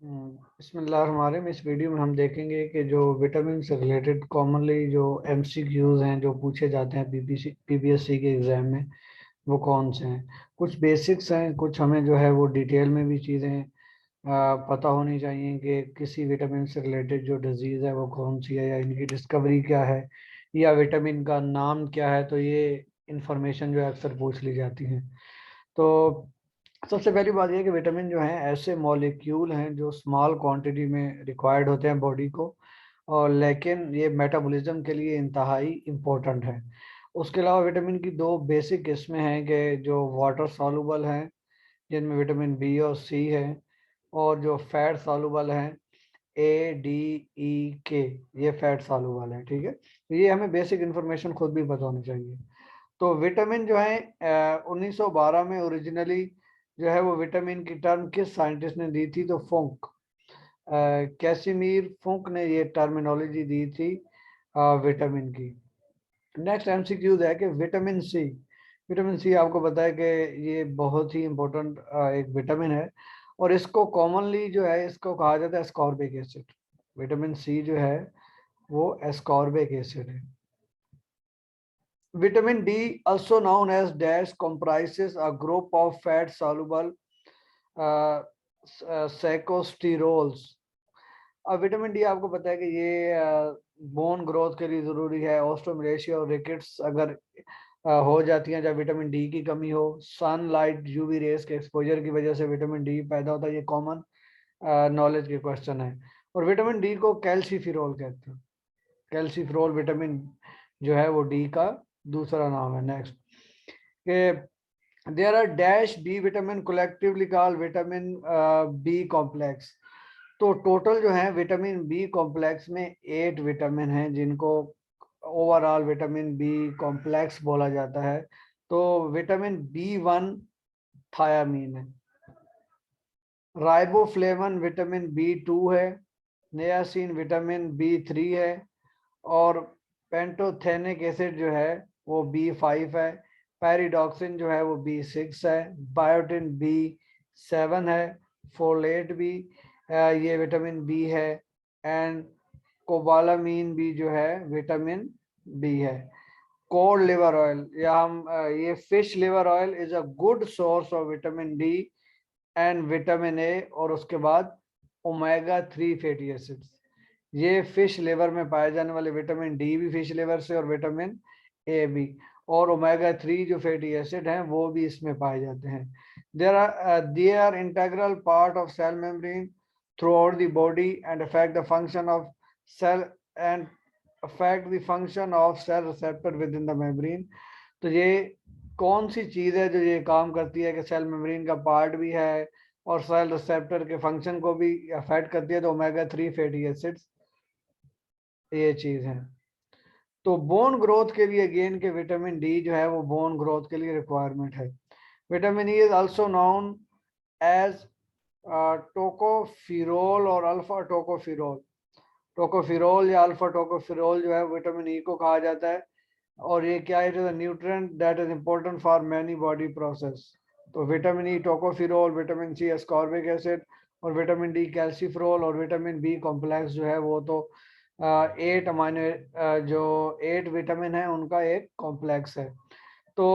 बिस्मिल्लाहिर्रहमानिर्रहीम। इस वीडियो में हम देखेंगे कि जो विटामिन से रिलेटेड कॉमनली जो एमसीक्यूज हैं जो पूछे जाते हैं पीपीएससी के एग्ज़ाम में, वो कौन से हैं। कुछ बेसिक्स हैं, कुछ हमें जो है वो डिटेल में भी चीज़ें पता होनी चाहिए कि किसी विटामिन से रिलेटेड जो डिजीज़ है वो कौन सी है, या इनकी डिस्कवरी क्या है, या विटामिन का नाम क्या है। तो ये इंफॉर्मेशन जो है अक्सर पूछ ली जाती हैं। तो सबसे पहली बात यह है कि विटामिन जो हैं ऐसे मॉलिक्यूल हैं जो स्मॉल क्वांटिटी में रिक्वायर्ड होते हैं बॉडी को, और लेकिन ये मेटाबॉलिज्म के लिए इंतहाई इम्पोर्टेंट है। उसके अलावा विटामिन की दो बेसिक किस्में हैं कि जो वाटर सॉल्युबल हैं, जिनमें विटामिन बी और सी है, और जो फैट सॉल्युबल हैं, ए डी ई के, ये फैट सॉल्युबल है। ठीक है, तो ये हमें बेसिक इन्फॉर्मेशन खुद भी पता होनी चाहिए। तो विटामिन जो है 1912 में ओरिजिनली जो है वो विटामिन की टर्म किस साइंटिस्ट ने दी थी? तो फुंक, कैसिमीर फुंक ने ये टर्मिनोलॉजी दी थी विटामिन की। नेक्स्ट एमसीक्यूज है कि विटामिन सी आपको पता है कि ये बहुत ही इंपॉर्टेंट एक विटामिन है, और इसको कॉमनली जो है इसको कहा जाता है एस्कॉर्बिक एसिड। विटामिन सी जो है वो एस्कॉर्बिक एसिड है। Vitamin D, also known as dash, comprises a group of fat-soluble uh, sacchosterols. अब विटामिन डी आपको पता है कि ये बोन ग्रोथ के लिए ज़रूरी है। ऑस्टोमलेशिया और रिकेट्स अगर हो जाती हैं जब विटामिन डी की कमी हो, सनलाइट यूवी रेस के एक्सपोजर की वजह से विटामिन डी पैदा होता है। ये कॉमन नॉलेज के क्वेश्चन है। और विटामिन डी को कैल्सीफिरोल कहते हैं। कैल्सीफिरोल विटामिन जो है वो डी का दूसरा नाम है। नेक्स्ट के there are dash B vitamin collectively called vitamin B complex. तो टोटल जो है विटामिन बी कॉम्प्लेक्स में 8 विटामिन हैं जिनको ओवरऑल विटामिन बी कॉम्प्लेक्स बोला जाता है। तो विटामिन बी 1 थायामीन है, राइबोफ्लेवन विटामिन बी 2 है, नियासिन विटामिन बी 3 है, और पेंटोथेनिक एसिड जो है वो बी 5 है, पैरिडॉक्सिन जो है वो बी 6 है, बायोटिन बी 7 है, फोलेट भी ये विटामिन बी है, एंड कोबालामीन भी जो है विटामिन बी है। कोड लिवर ऑयल, या हम ये fish liver oil is a good source of vitamin D and vitamin A, और उसके बाद ओमेगा 3 फैटी एसिड्स। ये फिश लिवर में पाए जाने वाले विटामिन डी भी फिश लिवर से, और विटामिन ए भी, और ओमेगा 3 जो फैटी एसिड हैं वो भी इसमें पाए जाते हैं। They are integral part of cell membrane throughout the body and affect the function of cell and affect the function of cell receptor within the membrane. तो ये कौन सी चीज़ है जो ये काम करती है कि सेल मेम्ब्रेन का पार्ट भी है और सेल रिसेप्टर के फंक्शन को भी अफेक्ट करती है? तो ओमेगा 3 फैटी एसिड्स ये चीज़ है। तो बोन ग्रोथ के लिए अगेन के विटामिन डी जो है वो बोन ग्रोथ के लिए रिक्वायरमेंट है। Vitamin E is also known as tocopherol और अल्फा टोकोफिरोल। टोकोफिरोल या अल्फा टोकोफिरोल जो है विटामिन ई को कहा जाता है, और ये क्या है? It is a nutrient that is important for many body process. तो vitamin E tocopherol, vitamin C ascorbic acid, और विटामिन डी कैल्सीफ्रोल, और विटामिन बी कॉम्प्लेक्स जो है वो तो 8 अमाइनो जो 8 विटामिन है उनका एक कॉम्प्लेक्स है। तो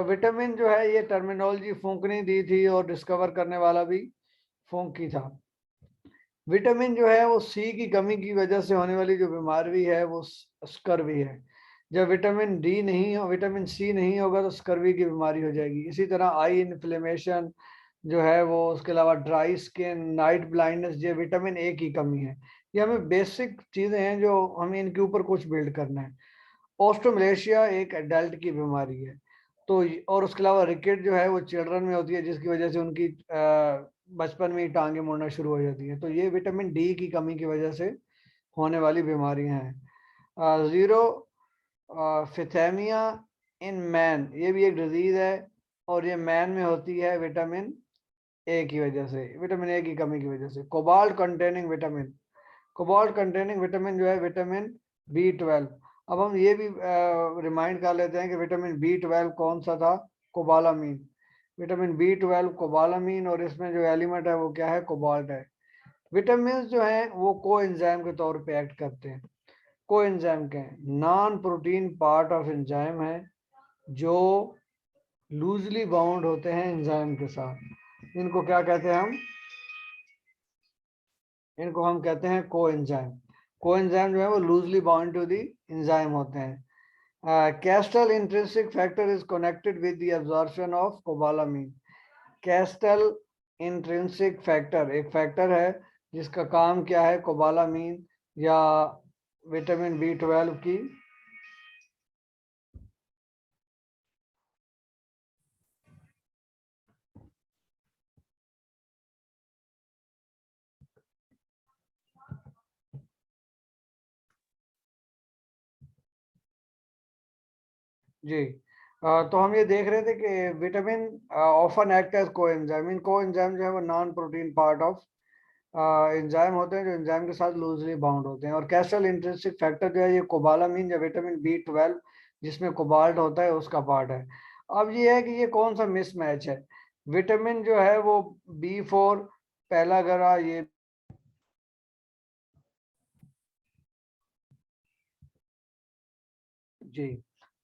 विटामिन जो है ये टर्मिनोलॉजी फूंक ने दी थी, और डिस्कवर करने वाला भी फूंक ही था। विटामिन जो है वो सी की कमी की वजह से होने वाली जो बीमारी है वो स्कर्वी है। जब विटामिन डी नहीं हो, विटामिन सी नहीं होगा तो स्कर्वी की बीमारी हो जाएगी। इसी तरह आई इन्फ्लेमेशन जो है वो, उसके अलावा ड्राई स्किन, नाइट ब्लाइंडनेस, ये विटामिन ए की कमी है। ये हमें बेसिक चीज़ें हैं जो हमें इनके ऊपर कुछ बिल्ड करना है। ऑस्ट्रोमलेशिया एक एडल्ट की बीमारी है। तो और उसके अलावा रिकेट जो है वो चिल्ड्रन में होती है, जिसकी वजह से उनकी बचपन में ही टांगे मुड़ना शुरू हो जाती है। तो ये विटामिन डी की कमी की वजह से होने वाली बीमारियां हैं। ज़ीरो फिथेमिया इन मैन, ये भी एक डिजीज है, और ये मैन में होती है विटामिन ए की वजह से, विटामिन ए की कमी की वजह से। Cobalt containing vitamin, cobalt containing vitamin जो है विटामिन बी 12। अब हम ये भी रिमाइंड कर लेते हैं कि विटामिन बी 12 कौन सा था? कोबालामीन। विटामिन बी 12 कोबालामीन, और इसमें जो एलिमेंट है वो क्या है? कोबाल्ट है। विटामिन जो हैं वो कोएंजाइम के तौर पे एक्ट करते हैं। कोएंजाइम क्या है? Non protein part of enzyme है जो लूजली बाउंड होते हैं एंजाइम के साथ। इनको क्या कहते हैं हम? इनको हम कहते हैं कोएंजाइम। कोएंजाइम जो है वो loosely bound to the enzyme होते हैं। Castle intrinsic factor is connected with the absorption of cobalamin. Castle intrinsic factor एक फैक्टर है जिसका काम क्या है? कोबालामीन या विटामिन B12 की जी। तो हम ये देख रहे थे कि vitamin often act as coenzyme. इन कोएंजाइम जो है वो non protein part of enzyme होते हैं जो एंजाइम के साथ लूजली बाउंड होते हैं। और कैस्टल इंट्रिंसिक फैक्टर जो है ये कोबालामीन या विटामिन B12 जिसमें कोबाल्ट होता है उसका पार्ट है। अब ये है कि ये कौन सा मिसमैच है? विटामिन जो है वो B4 पहला ग्रा ये जी।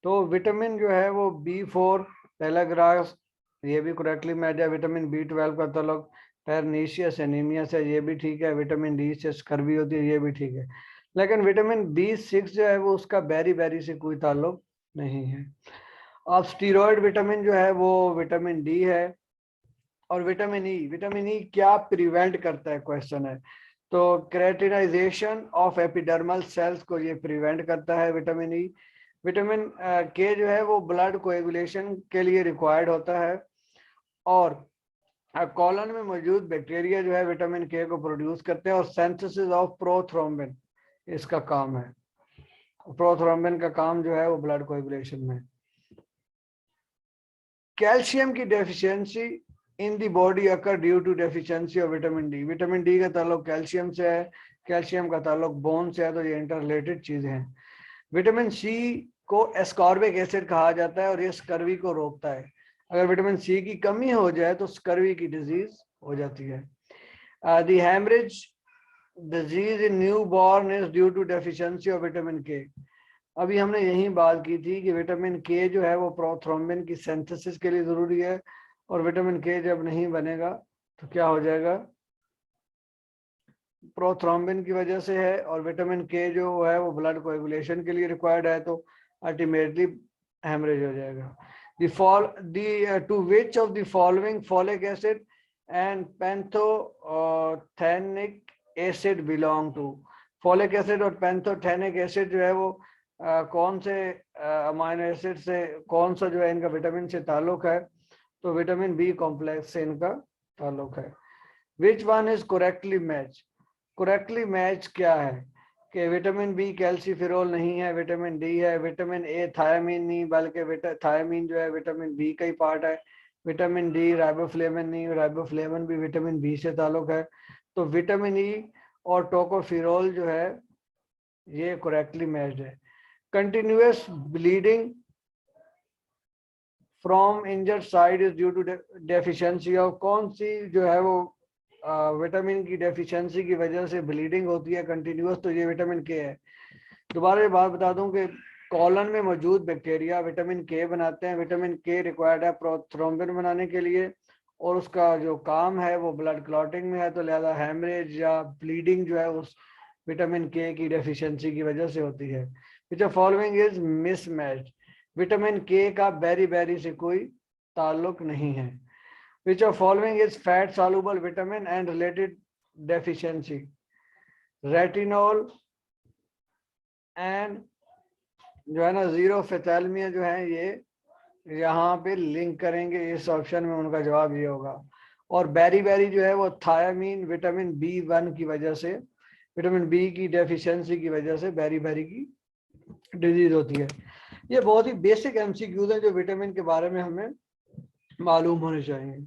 तो विटामिन जो है वो B4 पहला ग्रास ये भी करेक्टली मैच है। विटामिन B12 का ताल्लुक परनीशियस एनीमिया से, ये भी ठीक है। विटामिन डी से स्कर्वी होती है, ये भी ठीक है। लेकिन विटामिन B6 जो है वो उसका बेरी बेरी से कोई ताल्लुक नहीं है। अब स्टीरॉयड विटामिन जो है वो विटामिन डी है। और विटामिन ई क्या प्रिवेंट करता है? क्वेश्चन है। तो क्रेटिनाइजेशन ऑफ एपिडर्मल सेल्स को ये प्रिवेंट करता है विटामिन ई। विटामिन के जो है वो ब्लड कोएगुलेशन के लिए रिक्वायर्ड होता है। और कॉलन में मौजूद बैक्टीरिया जो है विटामिन के को प्रोड्यूस करते हैं। और सिंथेसिस ऑफ प्रोथ्रोम्बिन इसका काम है। प्रोथ्रोम्बिन का काम जो है वो ब्लड कोएगुलेशन में। कैल्शियम की deficiency in the body occur due to deficiency of vitamin D. Vitamin D का ताल्लुक कैल्शियम से है, कैल्शियम का ताल्लुक बोन से है, तो ये इंटर रिलेटेड चीजें हैं। विटामिन सी को एस्कॉर्बिक एसिड कहा जाता है और ये स्कर्वी को रोकता है। अगर विटामिन सी की कमी हो जाए तो स्कर्वी की डिजीज हो जाती है। The haemorrhage disease in newborn is due to deficiency of vitamin K. अभी हमने यही बात की थी कि विटामिन के जो है वो प्रोथ्रोम्बिन की सिंथेसिस के लिए जरूरी है। और विटामिन के जब नहीं बनेगा तो क्या हो जाएगा? प्रोथ्रोम्बिन की वजह से है। और विटामिन के जो है वो ब्लड कोएगुलेशन के लिए रिक्वायर्ड है, तो अल्टीमेटली हेमरेज हो जाएगा। To which of the following folic acid and pantothenic acid belong to. Folic acid और पैंथोथेनिक एसिड जो है वो कौन से अमाइनो एसिड से, कौन सा जो है इनका विटामिन से ताल्लुक है? तो विटामिन बी कॉम्प्लेक्स से इनका ताल्लुक है। Which one is correctly match? Correctly match क्या है कि विटामिन बी कैल्सीफेरॉल नहीं है, विटामिन डी है। विटामिन ए थायमीन नहीं, बल्कि थायमीन जो है विटामिन बी का ही पार्ट है। विटामिन डी राइबोफ्लेविन नहीं, राइबोफ्लेविन भी विटामिन बी से ताल्लुक है। तो विटामिन ई और टोकोफेरॉल जो है ये करेक्टली मैच्ड है। Continuous bleeding from injured side is due to deficiency of. कौन सी जो है वो विटामिन की डेफिशिएंसी की वजह से ब्लीडिंग होती है कंटिन्यूअस? तो ये विटामिन के है। दोबारा ये बात बता दूं कि कॉलन में मौजूद बैक्टीरिया विटामिन के बनाते हैं। विटामिन के रिक्वायर्ड है प्रोथ्रोम्बिन बनाने के लिए और उसका जो काम है वो ब्लड क्लॉटिंग में है। तो लिहाजा हेमरेज या ब्लीडिंग जो है उस विटामिन के की डेफिशिएंसी की वजह से होती है। Which of following is mismatched. Vitamin के का बेरी बेरी से कोई ताल्लुक नहीं है। Which of following is fat soluble vitamin and related deficiency? Retinol and जो है ना जीरो फेथैलमिया जो है ये यहाँ पे लिंक करेंगे, इस ऑप्शन में उनका जवाब ये होगा। और बेरी बेरी जो है वो थायमीन विटामिन B1 की वजह से, विटामिन बी की डेफिशिएंसी की वजह से बेरी बेरी की डिजीज होती है। ये बहुत ही बेसिक एमसीक्यूज है जो विटामिन के बारे में हमें मालूम होने चाहिए।